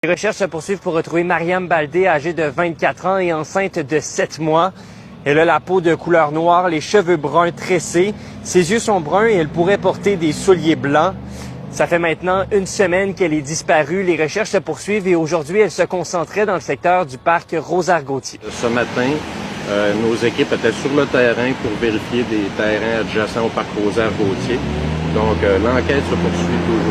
Les recherches se poursuivent pour retrouver Mariam Baldé, âgée de 24 ans et enceinte de 7 mois. Elle a la peau de couleur noire, les cheveux bruns tressés. Ses yeux sont bruns et elle pourrait porter des souliers blancs. Ça fait maintenant une semaine qu'elle est disparue. Les recherches se poursuivent et aujourd'hui, elle se concentrait dans le secteur du parc Rosard-Gauthier. Ce matin, nos équipes étaient sur le terrain pour vérifier des terrains adjacents au parc Rosard-Gauthier. Donc, l'enquête se poursuit toujours.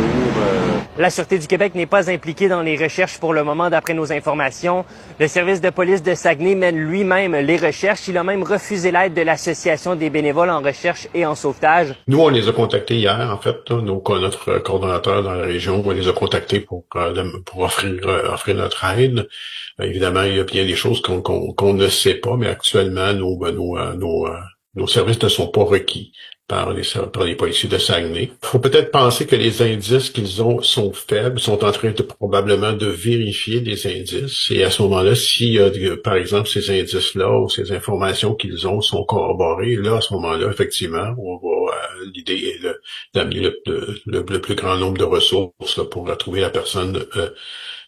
La Sûreté du Québec n'est pas impliquée dans les recherches pour le moment, d'après nos informations. Le service de police de Saguenay mène lui-même les recherches. Il a même refusé l'aide de l'Association des bénévoles en recherche et en sauvetage. Nous, on les a contactés hier, en fait. Notre coordonnateur dans la région, on les a contactés pour offrir notre aide. Évidemment, il y a bien des choses qu'on ne sait pas, mais actuellement, nos services ne sont pas requis par les policiers de Saguenay. Il faut peut-être penser que les indices qu'ils ont sont faibles, sont en train probablement de vérifier les indices. Et à ce moment-là, si par exemple ces indices-là ou ces informations qu'ils ont sont corroborées, là, à ce moment-là, effectivement, on va l'idée est d'amener le plus grand nombre de ressources là, pour retrouver la personne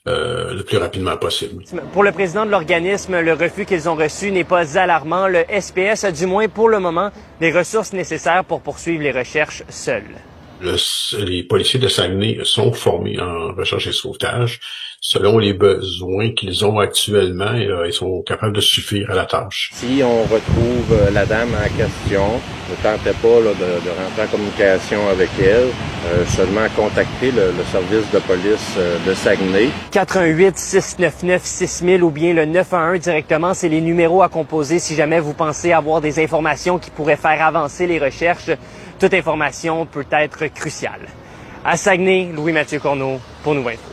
le plus rapidement possible. Pour le président de l'organisme, le refus qu'ils ont reçu n'est pas alarmant. Le SPS a du moins pour le moment les ressources nécessaires pour poursuivre les recherches seuls. Les policiers de Saguenay sont formés en recherche et sauvetage. Selon les besoins qu'ils ont actuellement, ils sont capables de suffire à la tâche. Si on retrouve la dame en question, ne tentez pas là, de rentrer en communication avec elle, seulement contacter le service de police de Saguenay. 418-699-6000 ou bien le 911 directement, c'est les numéros à composer si jamais vous pensez avoir des informations qui pourraient faire avancer les recherches. Toute information peut être cruciale. À Saguenay, Louis-Mathieu Corneau pour Nous Info.